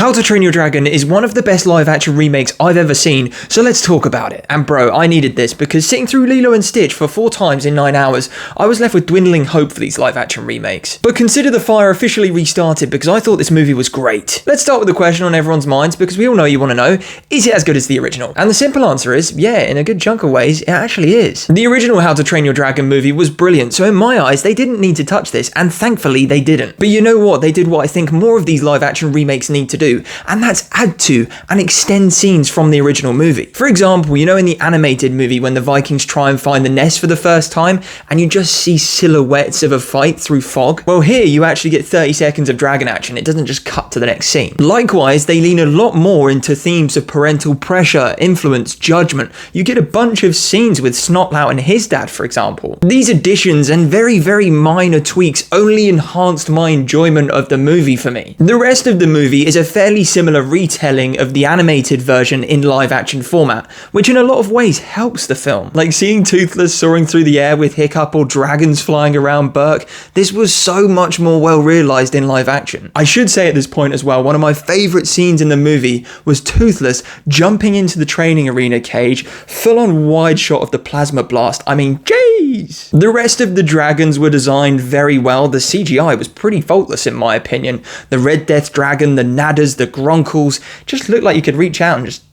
How to Train Your Dragon is one of the best live action remakes I've ever seen, so let's talk about it. And bro, I needed this because sitting through Lilo and Stitch for 4 times in 9 hours, I was left with dwindling hope for these live action remakes. But consider the fire officially restarted because I thought this movie was great. Let's start with the question on everyone's minds because we all know you want to know, is it as good as the original? And the simple answer is, yeah, in a good chunk of ways, it actually is. The original How to Train Your Dragon movie was brilliant, so in my eyes, they didn't need to touch this, and thankfully they didn't. But you know what? They did what I think more of these live action remakes need to do, and that's add to and extend scenes from the original movie. For example, you know in the animated movie when the Vikings try and find the nest for the first time, and you just see silhouettes of a fight through fog? Well, here you actually get 30 seconds of dragon action. It doesn't just cut to the next scene. Likewise, they lean a lot more into themes of parental pressure, influence, judgment. You get a bunch of scenes with Snotlout and his dad, for example. These additions and very, very minor tweaks only enhanced my enjoyment of the movie for me. The rest of the movie is a fairly similar retelling of the animated version in live action format, which in a lot of ways helps the film. Like seeing Toothless soaring through the air with Hiccup or dragons flying around Burke, this was so much more well realized in live action. I should say at this point as well, one of my favorite scenes in the movie was Toothless jumping into the training arena cage, full on wide shot of the plasma blast. I mean, jeez! The rest of the dragons were designed very well. The CGI was pretty faultless in my opinion. The Red Death Dragon, the Nadders, the Gronkles, just looked like you could reach out and just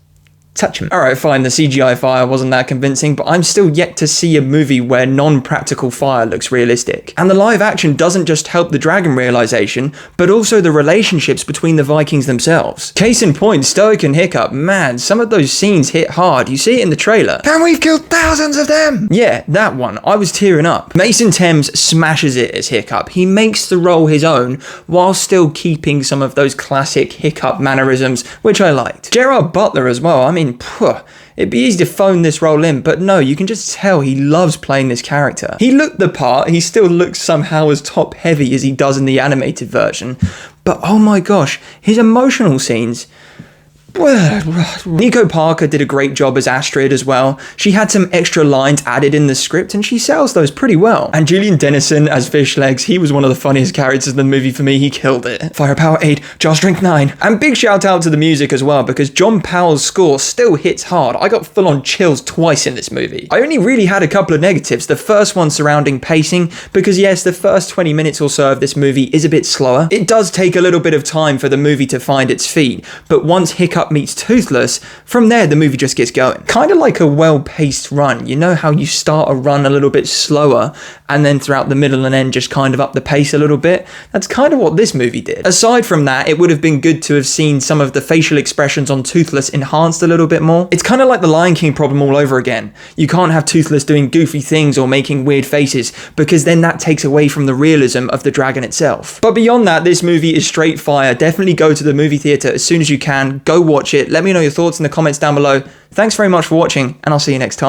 touch him. Alright, fine, the CGI fire wasn't that convincing, but I'm still yet to see a movie where non-practical fire looks realistic. And the live action doesn't just help the dragon realization, but also the relationships between the Vikings themselves. Case in point, Stoic and Hiccup, man, some of those scenes hit hard. You see it in the trailer. And we've killed thousands of them! Yeah, that one. I was tearing up. Mason Thames smashes it as Hiccup. He makes the role his own, while still keeping some of those classic Hiccup mannerisms, which I liked. Gerard Butler as well, I mean, it'd be easy to phone this role in, but no, you can just tell he loves playing this character. He looked the part, he still looks somehow as top heavy as he does in the animated version, but oh my gosh, his emotional scenes. Nico Parker did a great job as Astrid as well. She had some extra lines added in the script and she sells those pretty well. And Julian Dennison as Fishlegs, he was one of the funniest characters in the movie for me. He killed it. Firepower 8, Jaw Strength 9. And big shout out to the music as well because John Powell's score still hits hard. I got full on chills twice in this movie. I only really had a couple of negatives. The first one surrounding pacing, because yes, the first 20 minutes or so of this movie is a bit slower. It does take a little bit of time for the movie to find its feet, but once Hiccup meets Toothless, from there the movie just gets going. Kind of like a well-paced run. You know how you start a run a little bit slower and then throughout the middle and end just kind of up the pace a little bit? That's kind of what this movie did. Aside from that, it would have been good to have seen some of the facial expressions on Toothless enhanced a little bit more. It's kind of like the Lion King problem all over again. You can't have Toothless doing goofy things or making weird faces because then that takes away from the realism of the dragon itself. But beyond that, this movie is straight fire. Definitely go to the movie theater as soon as you can. Go watch it. Let me know your thoughts in the comments down below. Thanks very much for watching, and I'll see you next time.